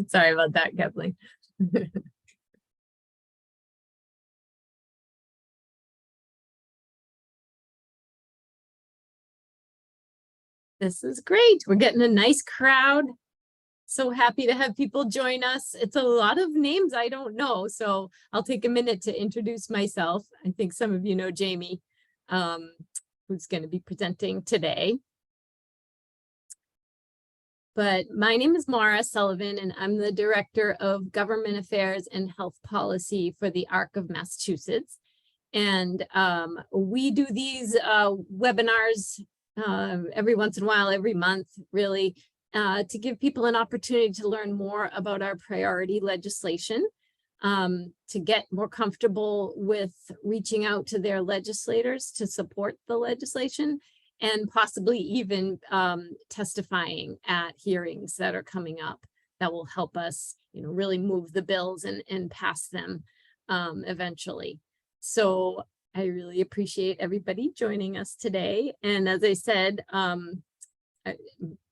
Sorry about that, Kathleen. This is great. We're getting a nice crowd. So happy to have people join us. It's a lot of names I don't know, so I'll take a minute to introduce myself. I think some of you know Jayme, who's going to be presenting today. But my name is Maura Sullivan, and I'm the Director of Government Affairs and Health Policy for the ARC of Massachusetts. And we do these webinars every once in a while, every month, really, to give people an opportunity to learn more about our priority legislation, to get more comfortable with reaching out to their legislators to support the legislation, and possibly even testifying at hearings that are coming up that will help us, really move the bills and pass them eventually. So I really appreciate everybody joining us today. And as I said, I'm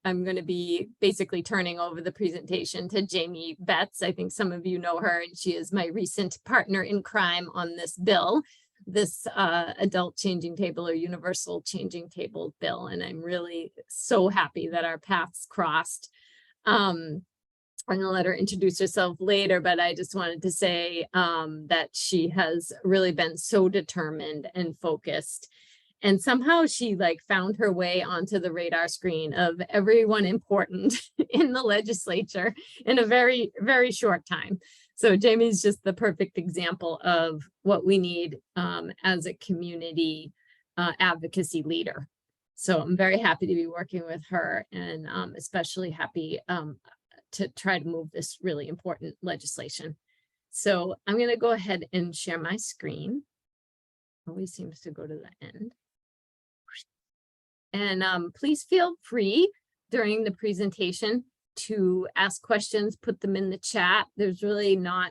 going to be basically turning over the presentation to Jayme Betts. I think some of you know her, and she is my recent partner in crime on this bill, this adult changing table or universal changing table bill. And I'm really so happy that our paths crossed. I'm going to let her introduce herself later, but I just wanted to say that she has really been so determined and focused. And somehow she found her way onto the radar screen of everyone important in the legislature in a very, very short time. So Jayme is just the perfect example of what we need as a community advocacy leader. So I'm very happy to be working with her, and especially happy to try to move this really important legislation. So I'm going to go ahead and share my screen. Always seems to go to the end. And please feel free during the presentation to ask questions, put them in the chat. There's really not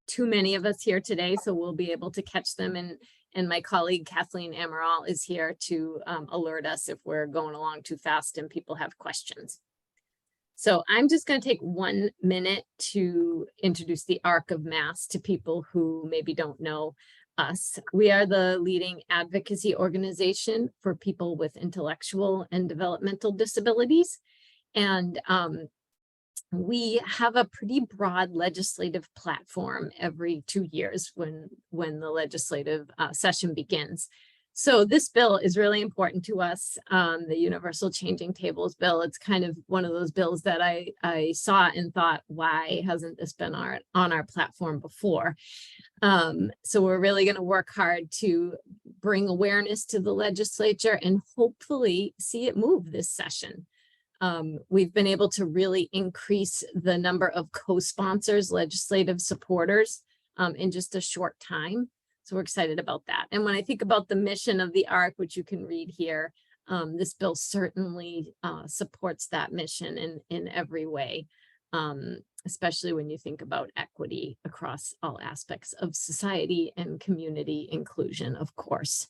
too many of us here today, so we'll be able to catch them. And my colleague Kathleen Amaral is here to alert us if we're going along too fast and people have questions. So I'm just going to take 1 minute to introduce the ARC of Mass to people who maybe don't know us. We are the leading advocacy organization for people with intellectual and developmental disabilities. And we have a pretty broad legislative platform every 2 years when the legislative session begins. So this bill is really important to us, the Universal Changing Tables bill. It's kind of one of those bills that I saw and thought, why hasn't this been on our platform before? So we're really going to work hard to bring awareness to the legislature and hopefully see it move this session. We've been able to really increase the number of co-sponsors, legislative supporters in just a short time. So we're excited about that. And when I think about the mission of the ARC, which you can read here, this bill certainly supports that mission in every way, especially when you think about equity across all aspects of society and community inclusion, of course.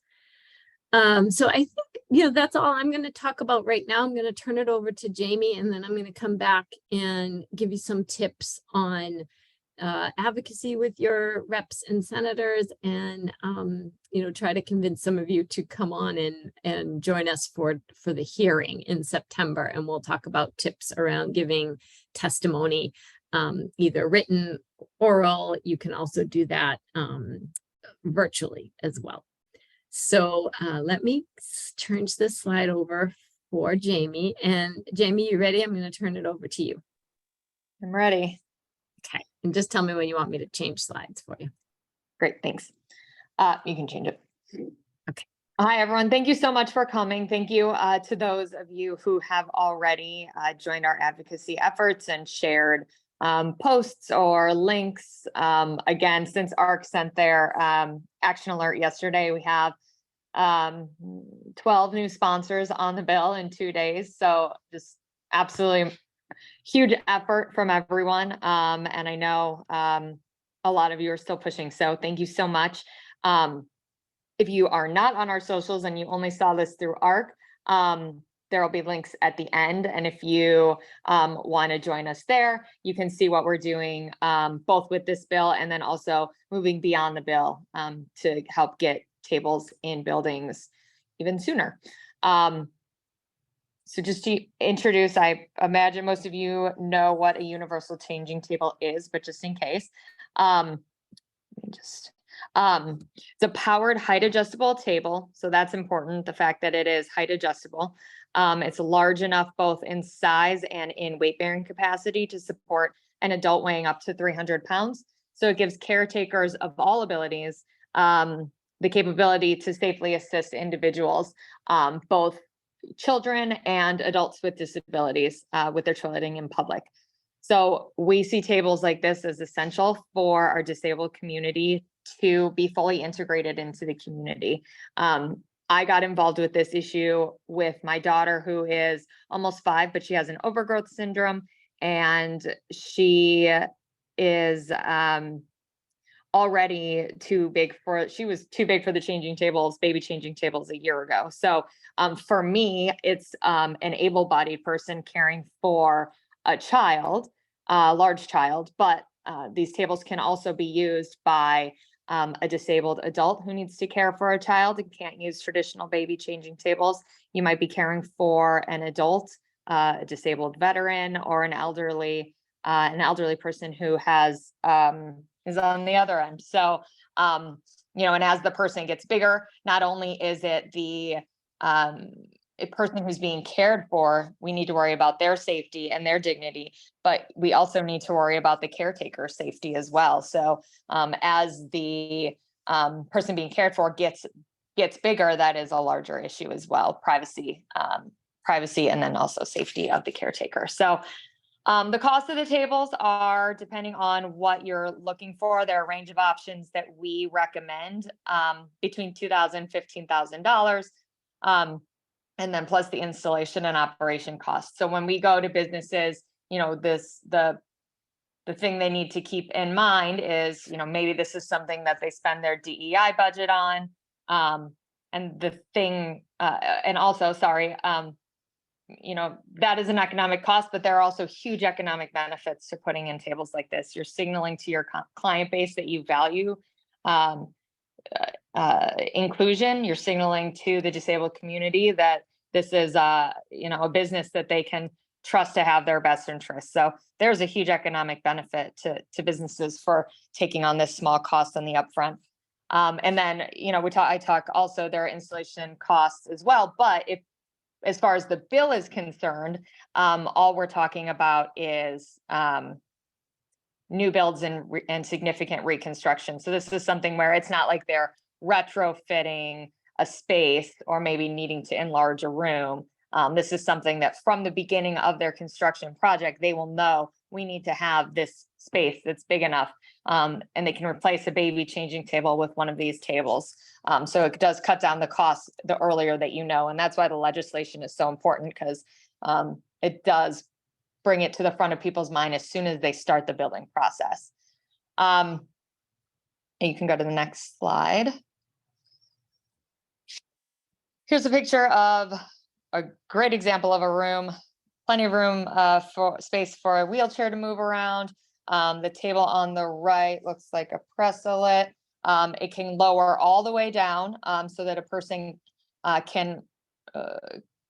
So I think, that's all I'm going to talk about right now. I'm going to turn it over to Jayme, and then I'm going to come back and give you some tips on advocacy with your reps and senators, and try to convince some of you to come on and join us for the hearing in September. And we'll talk about tips around giving testimony, either written, oral. You can also do that virtually as well. So let me change this slide over for Jayme. And Jayme, you ready? I'm going to turn it over to you. I'm ready. Okay, and just tell me when you want me to change slides for you. Great, thanks. You can change it. Okay. Hi, everyone. Thank you so much for coming. Thank you to those of you who have already joined our advocacy efforts and shared posts or links. Again, since ARC sent their action alert yesterday, we have 12 new sponsors on the bill in 2 days. So just absolutely huge effort from everyone. And I know a lot of you are still pushing. So thank you so much. If you are not on our socials and you only saw this through ARC, there will be links at the end. And if you want to join us there, you can see what we're doing both with this bill and then also moving beyond the bill to help get tables in buildings even sooner. So just to introduce, I imagine most of you know what a universal changing table is, but just in case, it's a powered height adjustable table. So that's important. The fact that it is height adjustable. It's large enough both in size and in weight bearing capacity to support an adult weighing up to 300 pounds. So it gives caretakers of all abilities the capability to safely assist individuals, both children and adults with disabilities with their toileting in public. So we see tables like this as essential for our disabled community to be fully integrated into the community. I got involved with this issue with my daughter, who is almost 5, but she has an overgrowth syndrome, and she is already she was too big for the changing tables, baby changing tables a year ago. So for me, it's an able-bodied person caring for a child, a large child, but these tables can also be used by a disabled adult who needs to care for a child and can't use traditional baby changing tables. You might be caring for an adult, a disabled veteran, or an elderly person who has is on the other end. So, and as the person gets bigger, not only is it the a person who's being cared for, we need to worry about their safety and their dignity, but we also need to worry about the caretaker's safety as well. So as the person being cared for gets bigger, that is a larger issue as well, privacy, and then also safety of the caretaker. So the cost of the tables are depending on what you're looking for. There are a range of options that we recommend between $2,000 and $15,000. And then plus the installation and operation costs. So when we go to businesses, the thing they need to keep in mind is, maybe this is something that they spend their DEI budget on. And the thing, and also, that is an economic cost, but there are also huge economic benefits to putting in tables like this. You're signaling to your client base that you value inclusion. You're signaling to the disabled community that this is a business that they can trust to have their best interests. So there's a huge economic benefit to businesses for taking on this small cost on the upfront. And then, I talk also, there are installation costs as well, but as far as the bill is concerned, all we're talking about is new builds and significant reconstruction. So this is something where it's not like they're retrofitting a space or maybe needing to enlarge a room. This is something that from the beginning of their construction project, they will know we need to have this space that's big enough, and they can replace a baby changing table with one of these tables. So it does cut down the cost the earlier that you know, and that's why the legislation is so important, because it does bring it to the front of people's mind as soon as they start the building process. You can go to the next slide. Here's a picture of a great example of a room, plenty of room for space for a wheelchair to move around. The table on the right looks like a press-a-lit. It can lower all the way down so that a person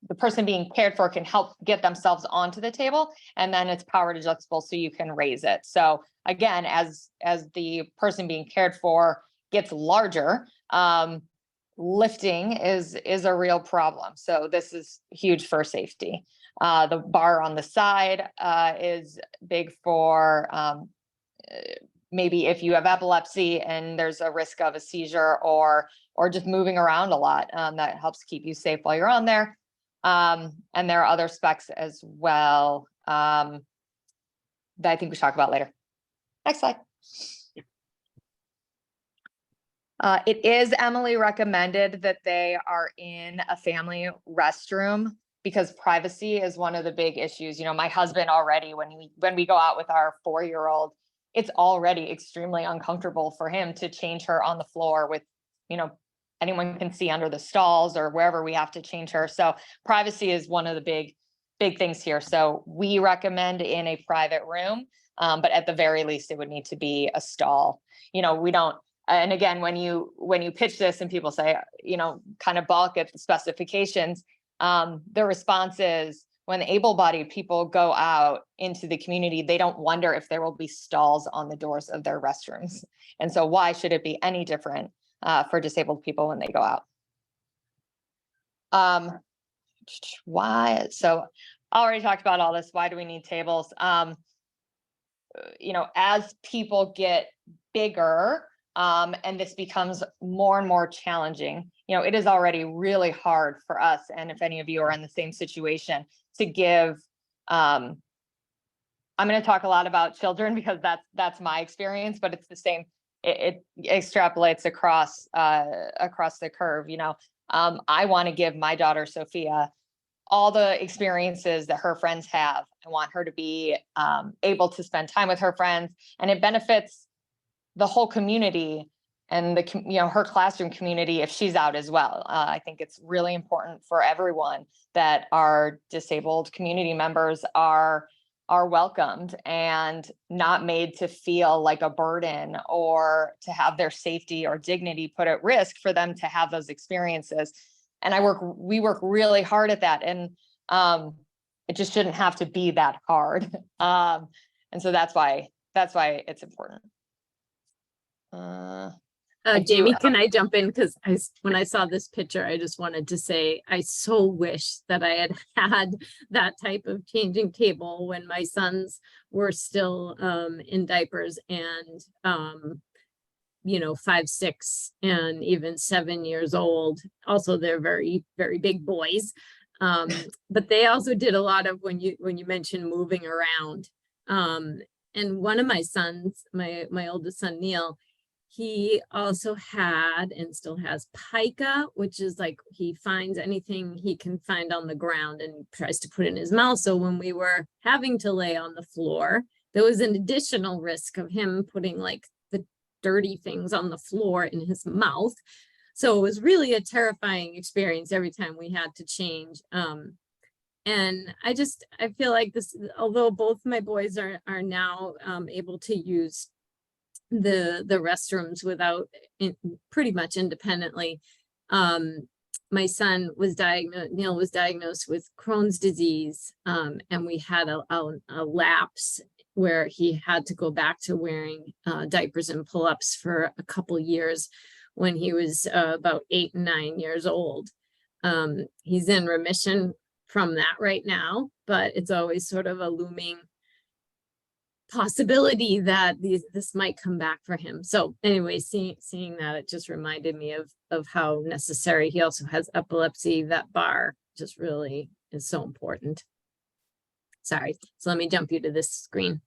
the person being cared for can help get themselves onto the table, and then it's powered adjustable so you can raise it. So again, as the person being cared for gets larger, lifting is a real problem. So this is huge for safety. The bar on the side is big for maybe if you have epilepsy and there's a risk of a seizure or just moving around a lot, that helps keep you safe while you're on there. And there are other specs as well that I think we talk about later. Next slide. It is Emily recommended that they are in a family restroom because privacy is one of the big issues. My husband already, when we go out with our 4-year-old, it's already extremely uncomfortable for him to change her on the floor with, anyone can see under the stalls or wherever we have to change her. So privacy is one of the big things here. So we recommend in a private room, but at the very least, it would need to be a stall. We don't, and again, when you pitch this and people say, kind of balk at the specifications, the response is, when able-bodied people go out into the community, they don't wonder if there will be stalls on the doors of their restrooms. And so why should it be any different for disabled people when they go out? Why? So I already talked about all this. Why do we need tables? As people get bigger, and this becomes more and more challenging, it is already really hard for us. And if any of you are in the same situation, to give, I'm going to talk a lot about children because that's my experience, but it's the same. It extrapolates across the curve. I want to give my daughter Sophia all the experiences that her friends have. I want her to be able to spend time with her friends, and it benefits the whole community and her classroom community if she's out as well. I think it's really important for everyone that our disabled community members are welcomed and not made to feel like a burden or to have their safety or dignity put at risk for them to have those experiences. And we work really hard at that. And it just shouldn't have to be that hard. And so that's why it's important. Jayme, can I jump in? Because when I saw this picture, I just wanted to say, I so wish that I had that type of changing table when my sons were still in diapers and, 5, 6, and even 7 years old. Also, they're very, very big boys. But they also did a lot of when you mentioned moving around. And one of my sons, my oldest son, Neil, he also had and still has pica, which is like he finds anything he can find on the ground and tries to put in his mouth. So when we were having to lay on the floor, there was an additional risk of him putting like the dirty things on the floor in his mouth. So it was really a terrifying experience every time we had to change. And I feel like this, although both my boys are now able to use the restrooms pretty much independently. My son was Neil was diagnosed with Crohn's disease, and we had a lapse where he had to go back to wearing diapers and pull-ups for a couple years when he was about 8 and 9 years old. He's in remission from that right now, but it's always sort of a looming possibility that this might come back for him. So anyway, seeing that, it just reminded me of how necessary. He also has epilepsy. That bar just really is so important. Sorry, so let me jump you to this screen.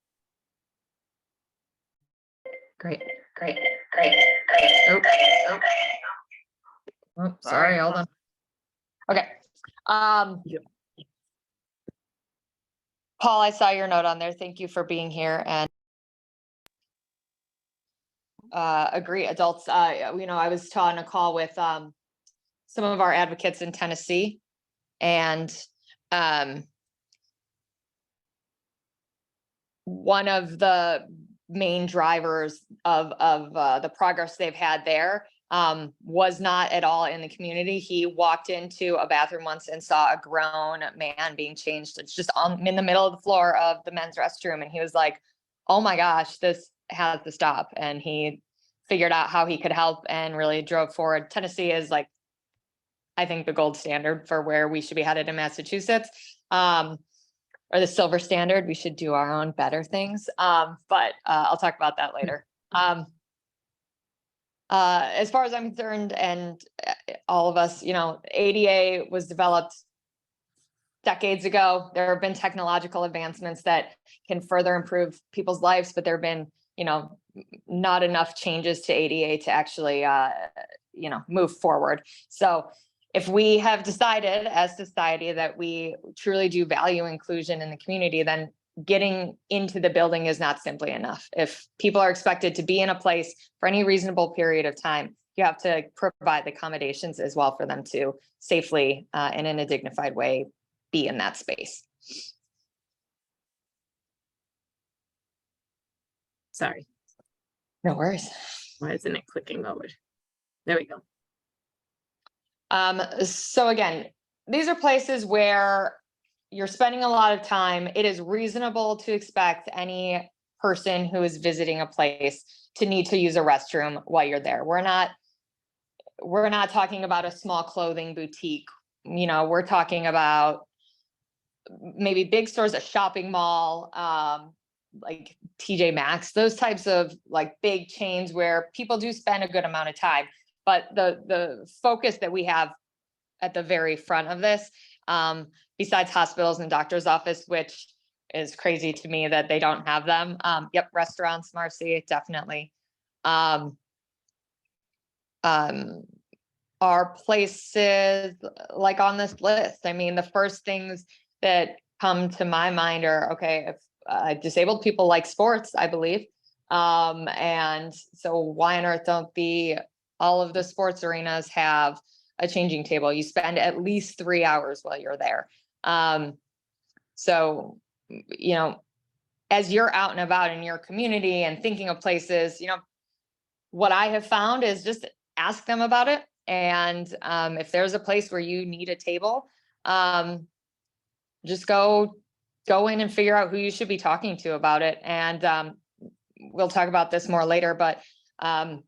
Great. Oh, sorry, hold on. Okay. Yeah. Paul, I saw your note on there. Thank you for being here. And agree, adults. I was on a call with some of our advocates in Tennessee, and one of the main drivers of the progress they've had there was not at all in the community. He walked into a bathroom once and saw a grown man being changed. It's just in the middle of the floor of the men's restroom. And he was like, oh my gosh, this has to stop. And he figured out how he could help and really drove forward. Tennessee is like, I think, the gold standard for where we should be headed in Massachusetts, or the silver standard. We should do our own better things. But I'll talk about that later. As far as I'm concerned, and all of us, ADA was developed decades ago. There have been technological advancements that can further improve people's lives, but there have been, not enough changes to ADA to actually, move forward. So if we have decided as society that we truly do value inclusion in the community, then getting into the building is not simply enough. If people are expected to be in a place for any reasonable period of time, you have to provide the accommodations as well for them to safely and in a dignified way be in that space. Sorry, No worries. why isn't it clicking over? There we go. So again, these are places where you're spending a lot of time. It is reasonable to expect any person who is visiting a place to need to use a restroom while you're there. We're not talking about a small clothing boutique. You know, we're talking about maybe big stores, a shopping mall, like TJ Maxx, those types of like big chains where people do spend a good amount of time. But the focus that we have at the very front of this, besides hospitals and doctor's office, which is crazy to me that they don't have them. Yep, restaurants, Marcy, definitely. Are places like on this list. I mean, the first things that come to my mind are, okay, if disabled people like sports, I believe. And so why on earth don't all of the sports arenas have a changing table? You spend at least 3 hours while you're there. So, you know, as you're out and about in your community and thinking of places, you know, what I have found is just ask them about it. And if there's a place where you need a table, just go in and figure out who you should be talking to about it. And we'll talk about this more later, but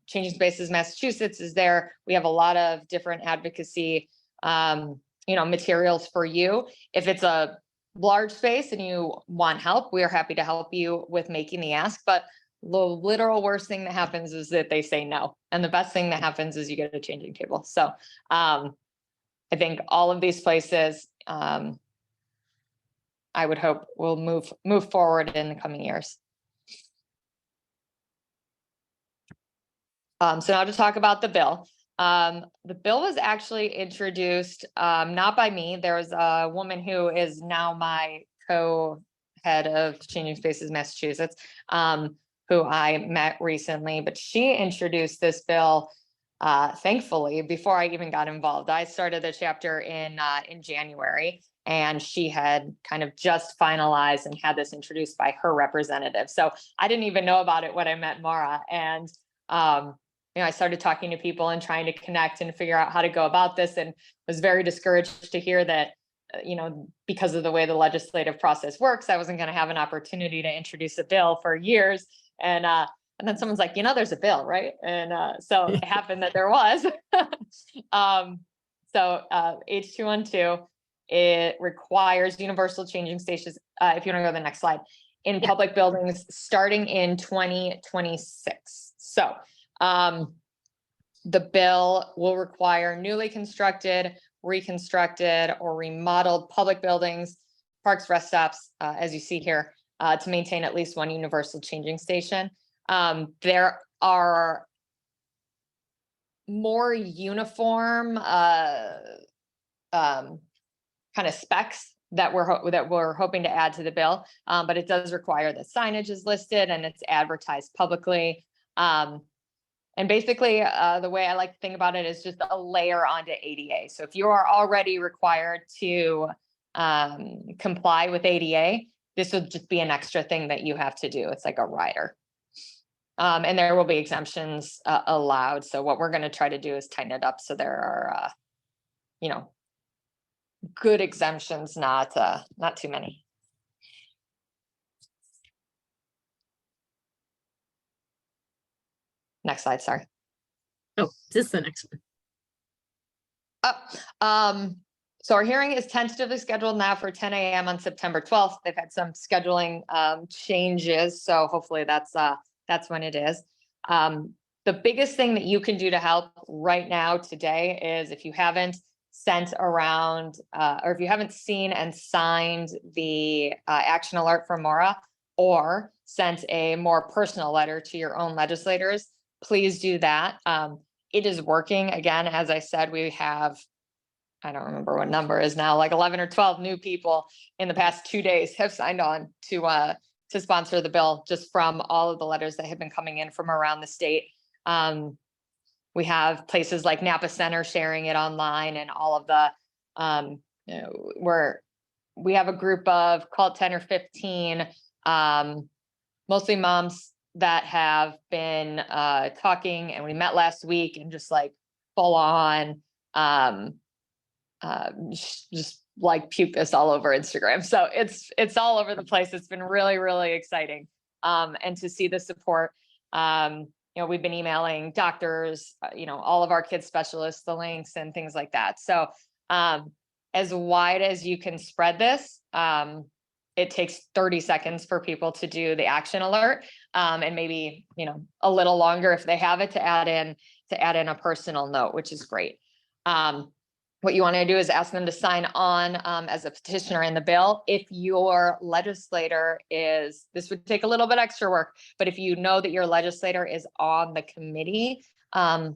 Changing Spaces Massachusetts is there. We have a lot of different advocacy, materials for you. If it's a large space and you want help, we are happy to help you with making the ask. But the literal worst thing that happens is that they say no. And the best thing that happens is you get a changing table. So I think all of these places, I would hope will move forward in the coming years. So now to talk about the bill. The bill was actually introduced not by me. There's a woman who is now my co-head of Changing Spaces Massachusetts, who I met recently, but she introduced this bill, thankfully, before I even got involved. I started the chapter in January, and she had kind of just finalized and had this introduced by her representative. So I didn't even know about it when I met Maura. And I started talking to people and trying to connect and figure out how to go about this, and was very discouraged to hear that, because of the way the legislative process works, I wasn't going to have an opportunity to introduce a bill for years. And then someone's like, there's a bill, right? And so it happened that there was. So H212, it requires universal changing stations. If you want to go to the next slide, in public buildings starting in 2026. So the bill will require newly constructed, reconstructed, or remodeled public buildings, parks, rest stops, as you see here, to maintain at least one universal changing station. There are more uniform kind of specs that we're hoping to add to the bill, but it does require that signage is listed and it's advertised publicly. And basically, the way I like to think about it is just a layer onto ADA. So if you are already required to comply with ADA, this will just be an extra thing that you have to do. It's like a rider. And there will be exemptions allowed. So what we're going to try to do is tighten it up so there are, good exemptions, not too many. Next slide, sorry. Oh, just the next one. So our hearing is tentatively scheduled now for 10 a.m. on September 12th. They've had some scheduling changes, so hopefully that's when it is. The biggest thing that you can do to help right now today is if you haven't sent around or if you haven't seen and signed the action alert from Maura or sent a more personal letter to your own legislators, please do that. It is working. Again, as I said, we have, I don't remember what number is now, like 11 or 12 new people in the past 2 days have signed on to sponsor the bill just from all of the letters that have been coming in from around the state. we have places like Napa Center sharing it online, and all of the, we have a group of, call it 10 or 15, mostly moms that have been talking, and we met last week and just like full on, just like puke this all over Instagram. So it's all over the place. It's been really, really exciting. And to see the support, we've been emailing doctors, all of our kids specialists, the links and things like that. So as wide as you can spread this, it takes 30 seconds for people to do the action alert, and maybe, a little longer if they have it, to add in a personal note, which is great. What you want to do is ask them to sign on as a petitioner in the bill. If your legislator this would take a little bit extra work, but if you know that your legislator is on the committee, Maura,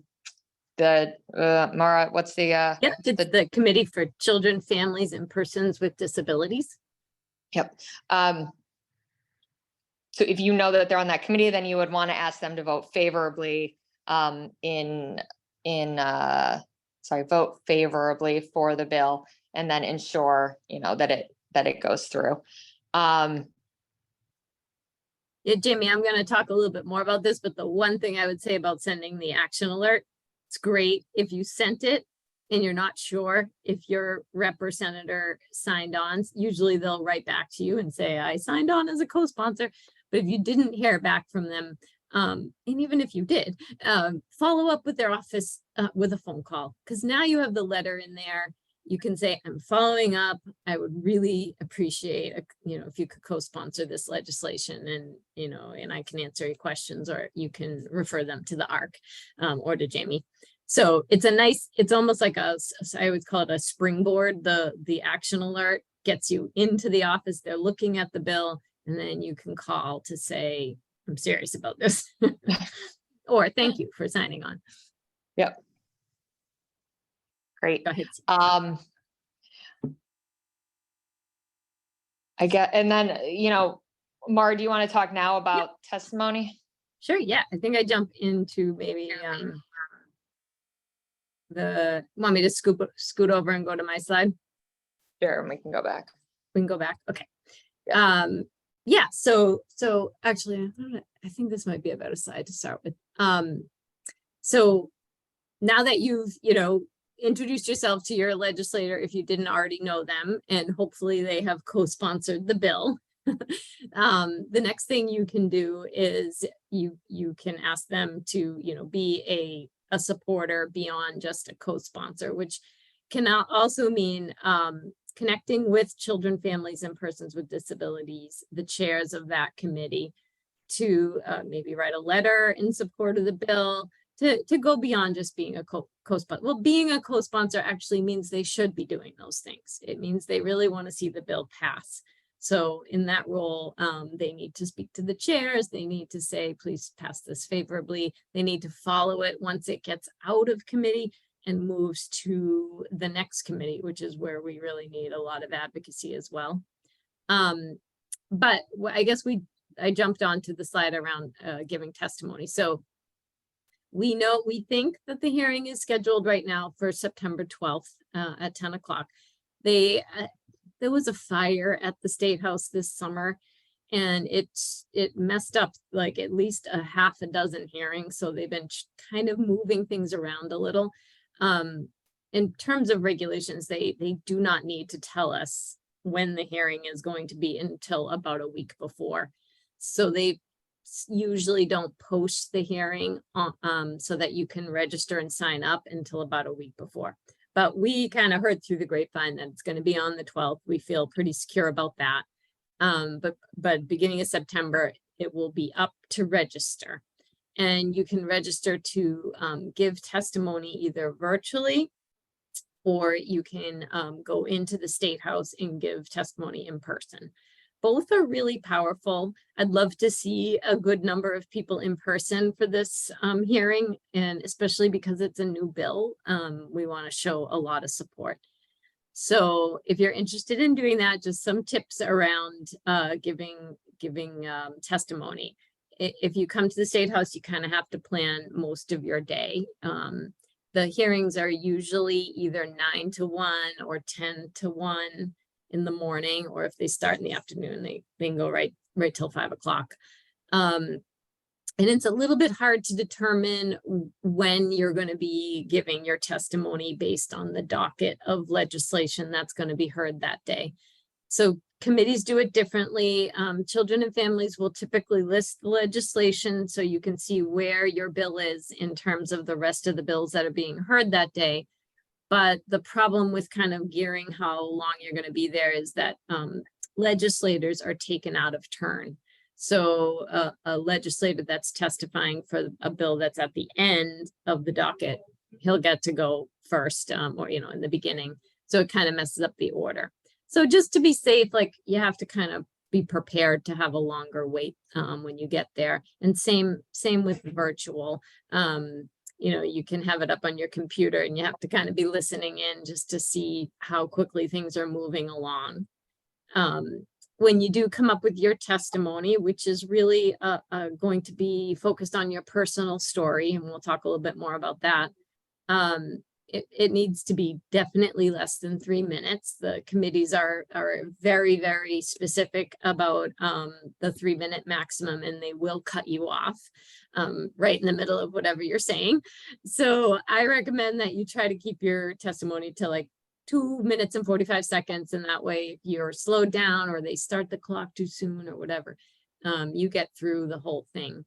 what's the? Yep, it's the Committee for Children, Families, and Persons with Disabilities. Yep. So if you know that they're on that committee, then you would want to ask them to vote favorably vote favorably for the bill, and then ensure, that it goes through. Yeah, Jayme, I'm going to talk a little bit more about this, but the one thing I would say about sending the action alert, it's great if you sent it and you're not sure if your rep or senator signed on. Usually they'll write back to you and say, I signed on as a co-sponsor. But if you didn't hear back from them, and even if you did, follow up with their office with a phone call, because now you have the letter in there. You can say, I'm following up. I would really appreciate, if you could co-sponsor this legislation, and, and I can answer your questions, or you can refer them to the ARC or to Jayme. So it's almost like I would call it a springboard. The action alert gets you into the office. They're looking at the bill, and then you can call to say, I'm serious about this, or thank you for signing on. Yep. Great. Go ahead. I get, and then, Maura, do you want to talk now about testimony? Sure. Yeah. I think I jump into maybe want me to scoot over and go to my slide? Sure, and we can go back. We can go back. Okay. Yeah. So actually, I think this might be a better slide to start with. So now that you've, introduced yourself to your legislator, if you didn't already know them, and hopefully they have co-sponsored the bill, the next thing you can do is you can ask them to, be a supporter beyond just a co-sponsor, which can also mean connecting with children, families, and persons with disabilities, the chairs of that committee, to maybe write a letter in support of the bill, to go beyond just being a co-sponsor. Well, being a co-sponsor actually means they should be doing those things. It means they really want to see the bill pass. So in that role, they need to speak to the chairs. They need to say, please pass this favorably. They need to follow it once it gets out of committee and moves to the next committee, which is where we really need a lot of advocacy as well. But I guess I jumped onto the slide around giving testimony. So we think that the hearing is scheduled right now for September 12th at 10 o'clock. There was a fire at the State House this summer, and it messed up like at least a half a dozen hearings. So they've been kind of moving things around a little. In terms of regulations, they do not need to tell us when the hearing is going to be until about a week before. So they usually don't post the hearing so that you can register and sign up until about a week before. But we kind of heard through the grapevine that it's going to be on the 12th. We feel pretty secure about that. But beginning of September, it will be up to register. And you can register to give testimony either virtually, or you can go into the State House and give testimony in person. Both are really powerful. I'd love to see a good number of people in person for this hearing, and especially because it's a new bill, we want to show a lot of support. So if you're interested in doing that, just some tips around giving testimony. if you come to the State House, you kind of have to plan most of your day. The hearings are usually either 9 to 1 or 10 to 1 in the morning, or if they start in the afternoon, they can go right till 5 o'clock. And it's a little bit hard to determine when you're going to be giving your testimony based on the docket of legislation that's going to be heard that day. So committees do it differently. Children and Families will typically list the legislation so you can see where your bill is in terms of the rest of the bills that are being heard that day. But the problem with kind of gearing how long you're going to be there is that legislators are taken out of turn. So a legislator that's testifying for a bill that's at the end of the docket, he'll get to go first, or, in the beginning. So it kind of messes up the order. So just to be safe, like, you have to kind of be prepared to have a longer wait when you get there. And same with virtual. You can have it up on your computer and you have to kind of be listening in just to see how quickly things are moving along. When you do come up with your testimony, which is really going to be focused on your personal story, and we'll talk a little bit more about that, it needs to be definitely less than 3 minutes. The committees are very, very specific about the 3-minute maximum, and they will cut you off right in the middle of whatever you're saying. So I recommend that you try to keep your testimony to like 2 minutes and 45 seconds. And that way, if you're slowed down or they start the clock too soon or whatever, you get through the whole thing.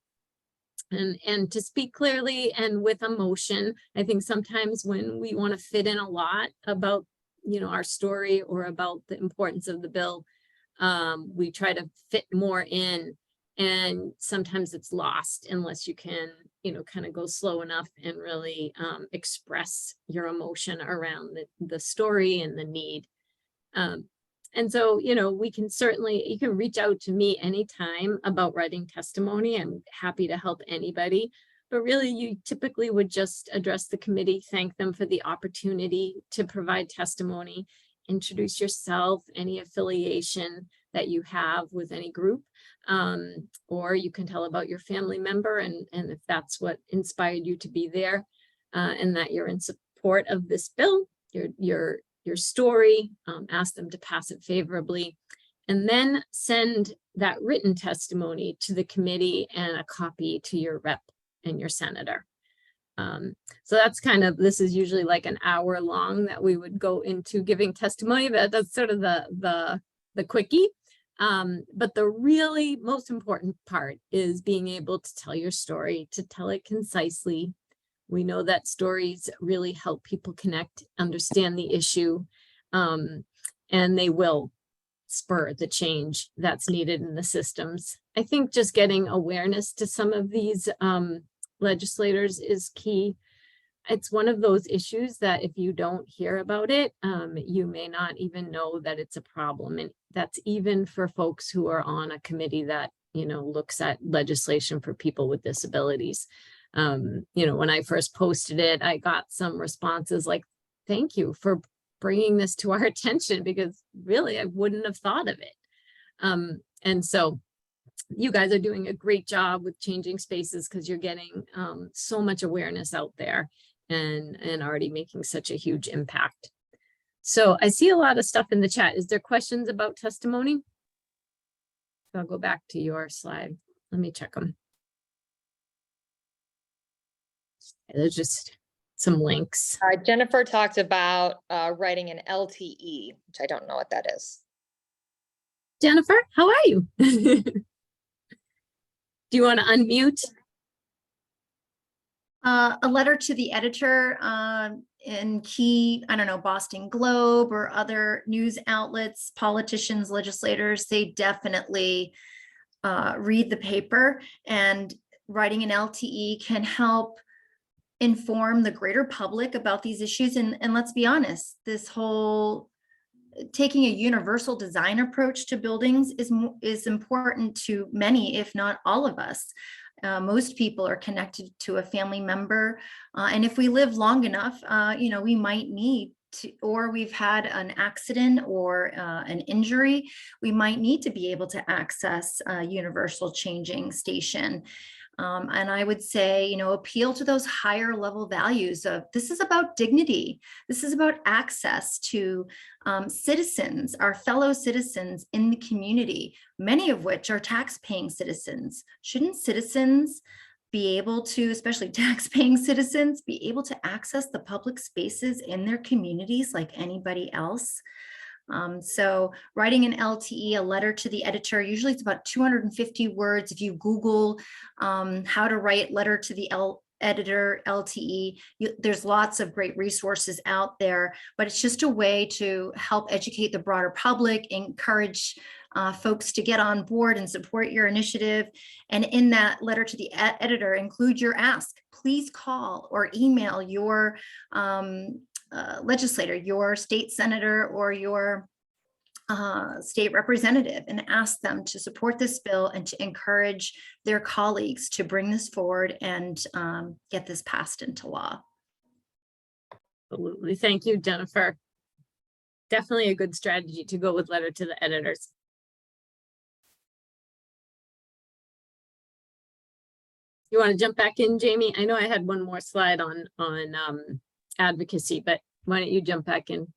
And to speak clearly and with emotion, I think sometimes when we want to fit in a lot about, our story or about the importance of the bill, we try to fit more in, and sometimes it's lost unless you can, kind of go slow enough and really express your emotion around the story and the need. And so, we can you can reach out to me anytime about writing testimony. I'm happy to help anybody, but really you typically would just address the committee, thank them for the opportunity to provide testimony, introduce yourself, any affiliation that you have with any group, or you can tell about your family member and if that's what inspired you to be there, and that you're in support of this bill, your story, ask them to pass it favorably, and then send that written testimony to the committee and a copy to your rep and your senator. So that's this is usually like an hour long that we would go into giving testimony, but that's sort of the quickie. But the really most important part is being able to tell your story, to tell it concisely. We know that stories really help people connect, understand the issue, and they will spur the change that's needed in the systems. I think just getting awareness to some of these legislators is key. It's one of those issues that if you don't hear about it, you may not even know that it's a problem. And that's even for folks who are on a committee that, looks at legislation for people with disabilities. When I first posted it, I got some responses like, thank you for bringing this to our attention, because really I wouldn't have thought of it. And so you guys are doing a great job with changing spaces, because you're getting so much awareness out there and already making such a huge impact. So I see a lot of stuff in the chat. Is there questions about testimony? I'll go back to your slide. Let me check them. There's just some links. Jennifer talked about writing an LTE, which I don't know what that is. Jennifer, how are you? Do you want to unmute? A letter to the editor in key, Boston Globe or other news outlets, politicians, legislators, they definitely read the paper, and writing an LTE can help inform the greater public about these issues. And let's be honest, this whole taking a universal design approach to buildings is important to many, if not all of us. Most people are connected to a family member. And if we live long enough, we might need or we've had an accident or an injury, we might need to be able to access a universal changing station. And I would say, appeal to those higher level values of this is about dignity. This is about access to citizens, our fellow citizens in the community, many of which are tax-paying citizens. Shouldn't citizens be able to, especially tax-paying citizens, be able to access the public spaces in their communities like anybody else? So writing an LTE, a letter to the editor, usually it's about 250 words. If you Google how to write letter to the editor, LTE, there's lots of great resources out there, but it's just a way to help educate the broader public, encourage folks to get on board and support your initiative. And in that letter to the editor, include your ask. Please call or email your legislator, your state senator, or your state representative, and ask them to support this bill and to encourage their colleagues to bring this forward and get this passed into law. Absolutely. Thank you, Jennifer. Definitely a good strategy to go with letter to the editors. You want to jump back in, Jayme? I know I had one more slide on advocacy, but why don't you jump back in?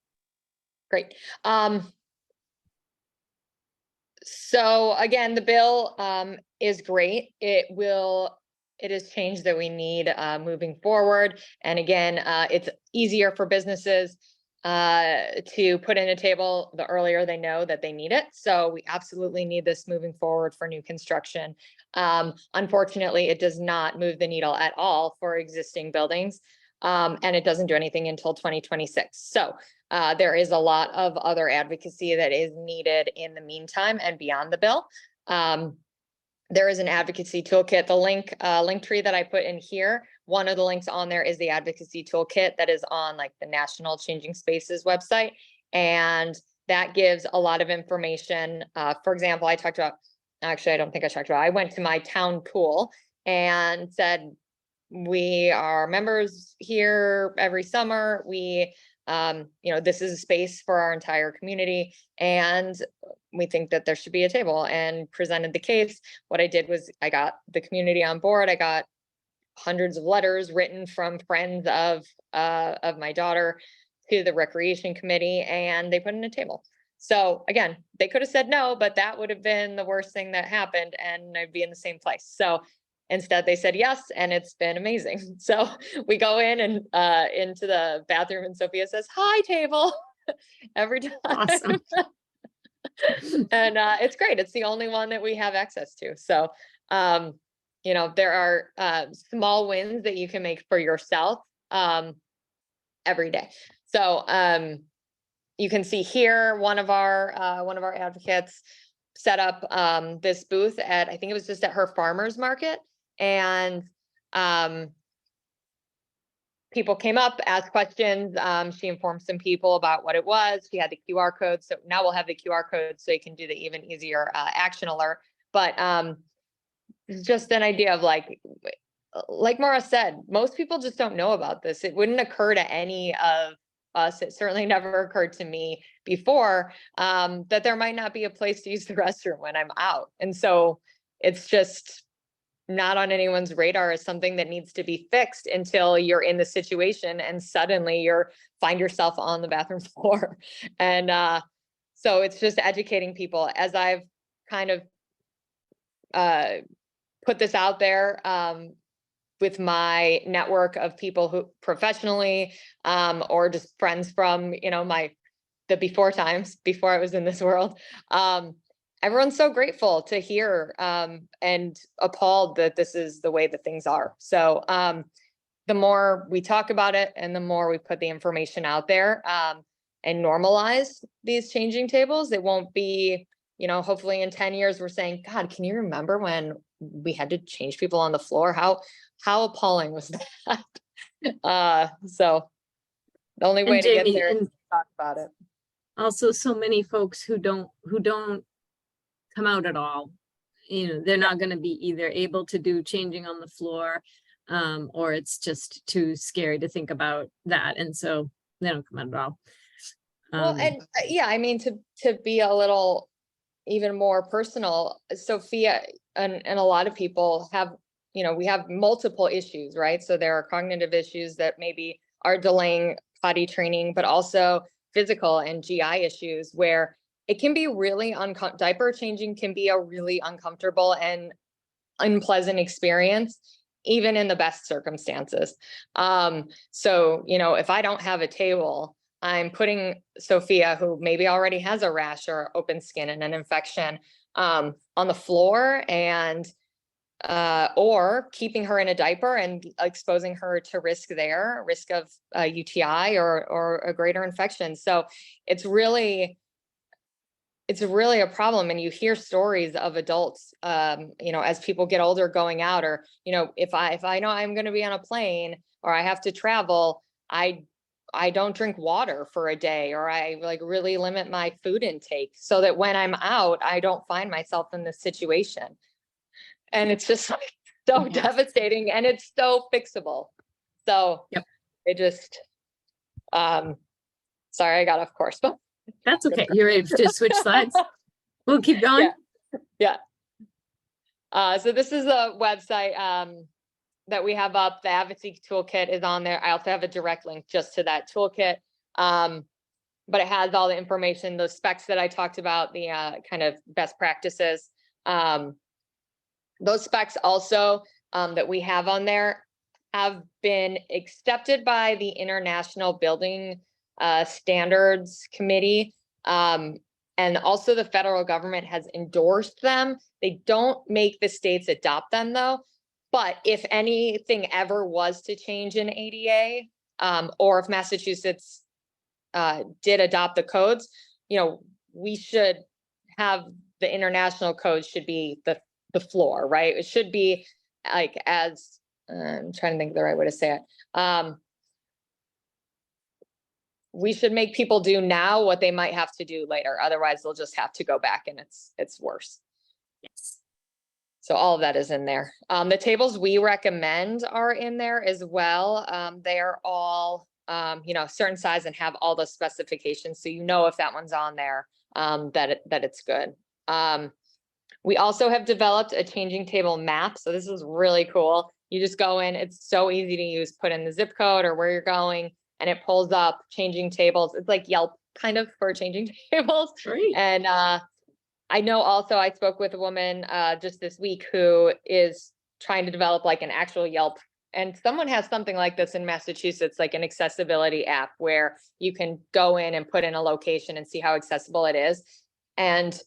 Great. So again, the bill is great. It is change that we need moving forward. And again, it's easier for businesses to put in a table the earlier they know that they need it. So we absolutely need this moving forward for new construction. Unfortunately, it does not move the needle at all for existing buildings. And it doesn't do anything until 2026. So there is a lot of other advocacy that is needed in the meantime and beyond the bill. There is an advocacy toolkit. The link tree that I put in here, one of the links on there is the advocacy toolkit that is on like the National Changing Spaces website. And that gives a lot of information. For example, I don't think I talked about, I went to my town pool and said, we are members here every summer. We, this is a space for our entire community, and we think that there should be a table, and presented the case. What I did was I got the community on board. I got hundreds of letters written from friends of my daughter to the recreation committee, and they put in a table. So again, they could have said no, but that would have been the worst thing that happened, and I'd be in the same place. So instead, they said yes, and it's been amazing. So we go in and into the bathroom, and Sophia says, "Hi, table," every time. Awesome. And it's great. It's the only one that we have access to. So, there are small wins that you can make for yourself every day. So you can see here one of our advocates set up this booth at, I think it was just at her farmer's market. And people came up, asked questions. She informed some people about what it was. She had the QR code. So now we'll have the QR code so you can do the even easier action alert. But it's just an idea of like Maura said, most people just don't know about this. It wouldn't occur to any of us. It certainly never occurred to me before that there might not be a place to use the restroom when I'm out. And so it's just not on anyone's radar as something that needs to be fixed until you're in the situation and suddenly find yourself on the bathroom floor. And so it's just educating people. As I've kind of put this out there with my network of people who professionally or just friends from, the before times, before I was in this world, everyone's so grateful to hear and appalled that this is the way that things are. So the more we talk about it and the more we put the information out there and normalize these changing tables, it won't be, hopefully in 10 years, we're saying, God, can you remember when we had to change people on the floor? How appalling was that? So the only way to get there is to talk about it. Also, so many folks who don't come out at all, they're not going to be either able to do changing on the floor or it's just too scary to think about that. And so They don't come out at all. Well, and yeah, I mean, to be a little even more personal, Sophia and a lot of people have, we have multiple issues, right? So there are cognitive issues that maybe are delaying potty training, but also physical and GI issues where it can be really diaper changing can be a really uncomfortable and unpleasant experience, even in the best circumstances. So, if I don't have a table, I'm putting Sophia, who maybe already has a rash or open skin and an infection, on the floor, and or keeping her in a diaper and exposing her to risk of UTI or a greater infection. So it's really a problem. And you hear stories of adults, as people get older going out, or, if I know I'm going to be on a plane or I have to travel, I don't drink water for a day, or I really limit my food intake so that when I'm out, I don't find myself in this situation. And it's just so devastating, and it's so fixable. So it just, sorry, I got off course, but that's okay. You're ready to switch slides. We'll keep going. Yeah. So this is a website that we have up. The advocacy toolkit is on there. I also have a direct link just to that toolkit. But it has all the information, those specs that I talked about, the kind of best practices. Those specs also that we have on there have been accepted by the International Building Standards Committee. And also the federal government has endorsed them. They don't make the states adopt them though. But if anything ever was to change in ADA, or if Massachusetts did adopt the codes, we should have the international code should be the floor, right? It should be like, as I'm trying to think of the right way to say it. We should make people do now what they might have to do later. Otherwise, they'll just have to go back, and it's worse. Yes. So all of that is in there. The tables we recommend are in there as well. They are all, certain size and have all the specifications. So if that one's on there, that it's good. We also have developed a changing table map. So this is really cool. You just go in, it's so easy to use, put in the zip code or where you're going, and it pulls up changing tables. It's like Yelp kind of for changing tables. Great. And I know also I spoke with a woman just this week who is trying to develop like an actual Yelp, and someone has something like this in Massachusetts, like an accessibility app where you can go in and put in a location and see how accessible it is. And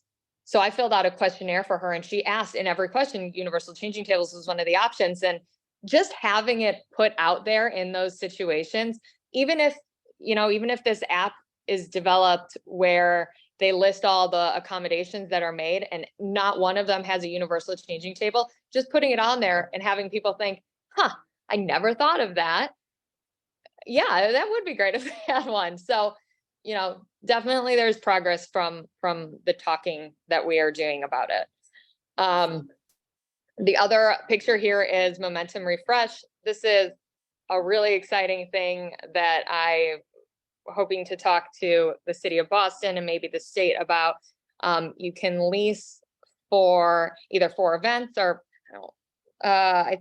so I filled out a questionnaire for her, and she asked in every question, universal changing tables was one of the options. And just having it put out there in those situations, even if this app is developed where they list all the accommodations that are made and not one of them has a universal changing table, just putting it on there and having people think, I never thought of that. Yeah, that would be great if they had one. So, definitely there's progress from the talking that we are doing about it. The other picture here is Momentum Refresh. This is a really exciting thing that I'm hoping to talk to the city of Boston and maybe the state about. You can lease for either for events or I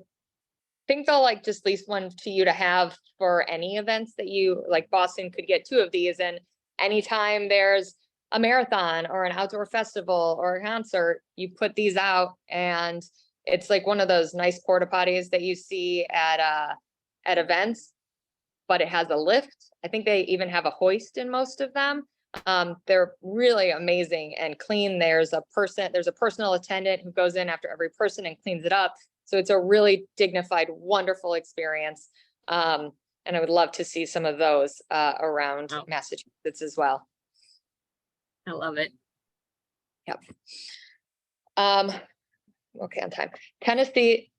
think they'll just lease one to you to have for any events that you like. Boston could get 2 of these, and anytime there's a marathon or an outdoor festival or a concert, you put these out, and it's like one of those nice porta potties that you see at events, but it has a lift. I think they even have a hoist in most of them. They're really amazing and clean. There's a personal attendant who goes in after every person and cleans it up. So it's a really dignified, wonderful experience. And I would love to see some of those around Massachusetts as well. I love it. Yep. Okay, on time. Tennessee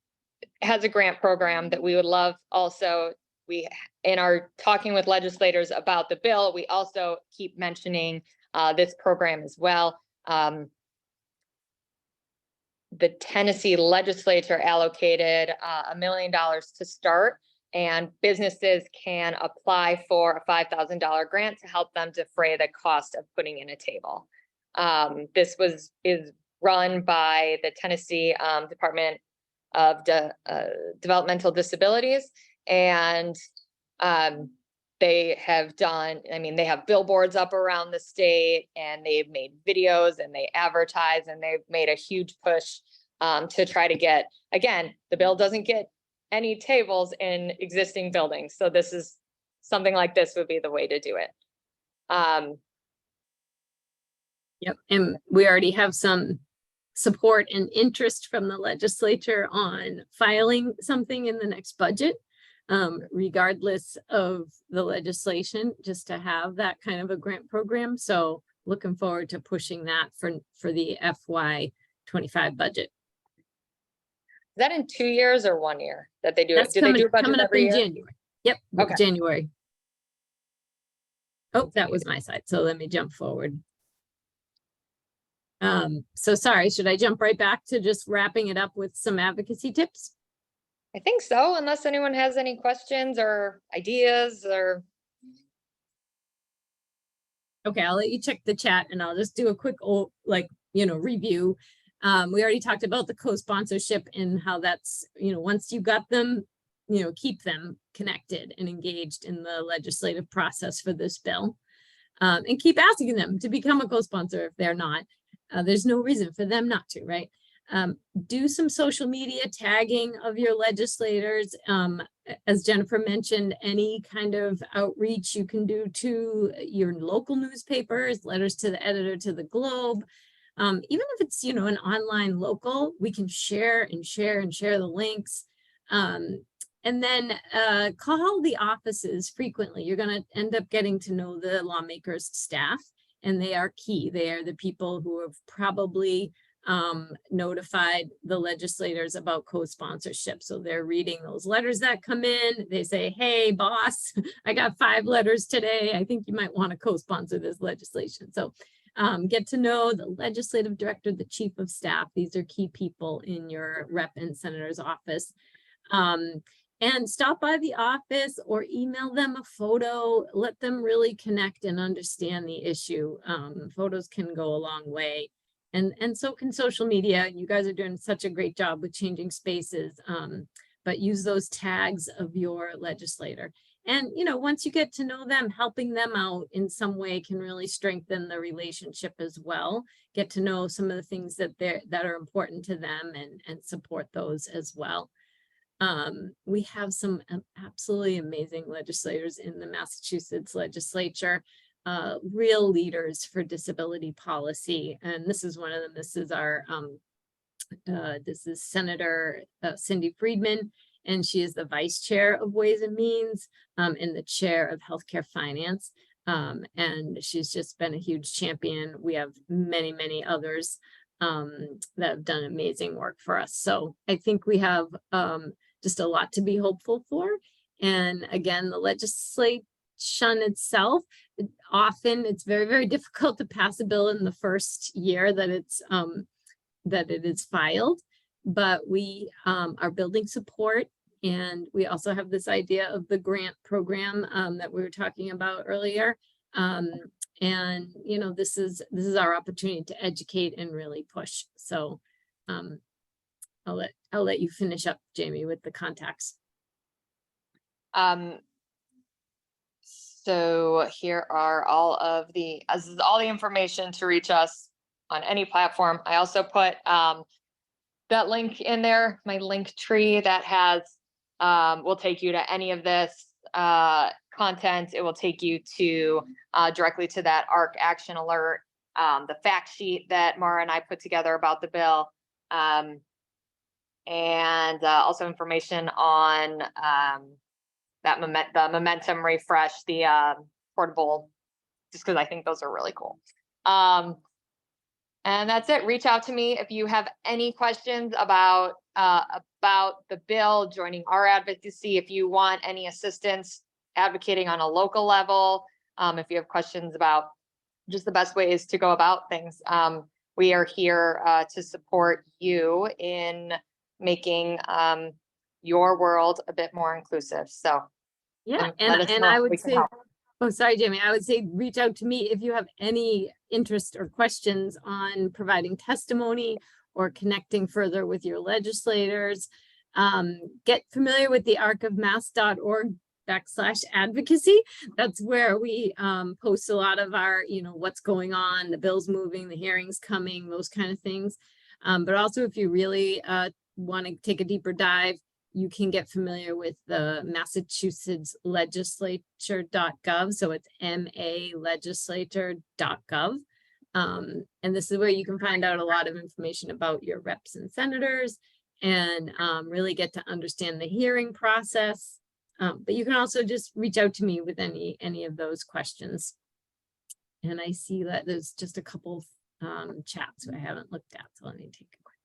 has a grant program that we would love also. We, in our talking with legislators about the bill, we also keep mentioning this program as well. The Tennessee legislature allocated $1 million to start and businesses can apply for a $5,000 grant to help them defray the cost of putting in a table. This is run by the Tennessee Department of Developmental Disabilities, and they have done, I mean, they have billboards up around the state, and they've made videos, and they advertise, and they've made a huge push to try to get, again, the bill doesn't get any tables in existing buildings. So this is something like this would be the way to do it. Yep, and we already have some support and interest from the legislature on filing something in the next budget, regardless of the legislation, just to have that kind of a grant program. So looking forward to pushing that for the FY25 budget. Is that in 2 years or 1 year that they do That's it? Do they do a budget coming up every in year? January. Yep, Okay. January. Oh, that was my side. So let me jump forward. So sorry, should I jump right back to just wrapping it up with some advocacy tips? I think so, unless anyone has any questions or ideas or. Okay, I'll let you check the chat and I'll just do a quick review. We already talked about the co-sponsorship and how that's, once you got them, keep them connected and engaged in the legislative process for this bill. And keep asking them to become a co-sponsor if they're not. There's no reason for them not to, right? Do some social media tagging of your legislators. As Jennifer mentioned, any kind of outreach you can do to your local newspapers, letters to the editor, to the Globe. Even if it's, an online local, we can share the links. And then call the offices frequently. You're going to end up getting to know the lawmakers' staff, and they are key. They are the people who have probably notified the legislators about co-sponsorship. So they're reading those letters that come in. They say, hey, boss, I got 5 letters today. I think you might want to co-sponsor this legislation. So get to know the legislative director, the chief of staff. These are key people in your rep and senator's office. And stop by the office or email them a photo. Let them really connect and understand the issue. Photos can go a long way. And so can social media. You guys are doing such a great job with changing spaces, but use those tags of your legislator. And, once you get to know them, helping them out in some way can really strengthen the relationship as well. Get to know some of the things that are important to them and support those as well. We have some absolutely amazing legislators in the Massachusetts legislature, real leaders for disability policy. And this is one of them. This is our, this is Senator Cindy Friedman, and she is the vice chair of Ways and Means and the chair of Healthcare Finance. And she's just been a huge champion. We have many, many others that have done amazing work for us. So I think we have just a lot to be hopeful for. And again, the legislation itself, often it's very, very difficult to pass a bill in the first year that it is filed, but we are building support. And we also have this idea of the grant program that we were talking about earlier. And this is our opportunity to educate and really push. So I'll let you finish up, Jayme, with the contacts. So here are all the information to reach us on any platform. I also put that link in there, my link tree that has will take you to any of this content. It will take you to directly to that ARC action alert, the fact sheet that Maura and I put together about the bill. And also information on the momentum refresh, the portable, just because I think those are really cool. And that's it. Reach out to me if you have any questions about the bill, joining our advocacy, if you want any assistance advocating on a local level, if you have questions about just the best ways to go about things. We are here to support you in making your world a bit more inclusive. So Yeah, let us and know I if we would can say, help. oh, sorry, Jayme, I would say reach out to me if you have any interest or questions on providing testimony or connecting further with your legislators. Get familiar with the arcofmass.org/advocacy. That's where we post a lot of our, what's going on, the bills moving, the hearings coming, those kind of things. But also if you really want to take a deeper dive, you can get familiar with the Massachusetts legislature.gov. So it's MA legislature.gov. And this is where you can find out a lot of information about your reps and senators and really get to understand the hearing process. But you can also just reach out to me with any of those questions. And I see that there's just a couple chats I haven't looked at. So let me take a quick.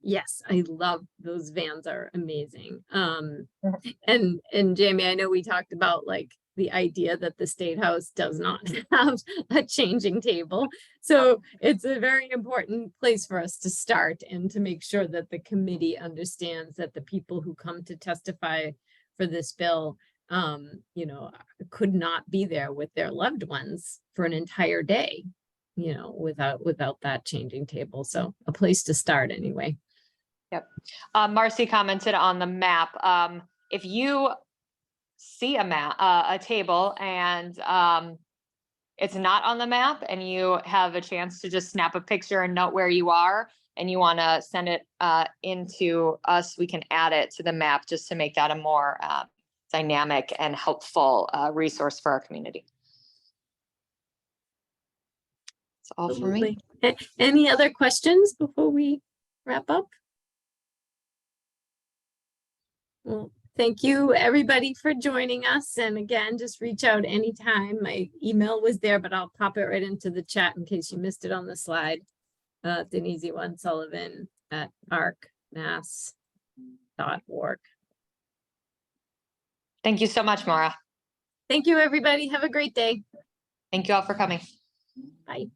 Yes, I love those vans, are amazing. And Jayme, I know we talked about like the idea that the State House does not have a changing table. So it's a very important place for us to start and to make sure that the committee understands that the people who come to testify for this bill, could not be there with their loved ones for an entire day, without that changing table. So a place to start anyway. Yep. Marcy commented on the map. If you see a table and it's not on the map and you have a chance to just snap a picture and note where you are and you want to send it into us, we can add it to the map just to make that a more dynamic and helpful resource for our community. That's all for me. Any other questions before we wrap up? Well, thank you everybody for joining us. And again, just reach out anytime. My email was there, but I'll pop it right into the chat in case you missed it on the slide. It's an easy one, sullivan@arcmass.org. Thank you so much, Maura. Thank you, everybody. Have a great day. Thank you all for coming. Bye.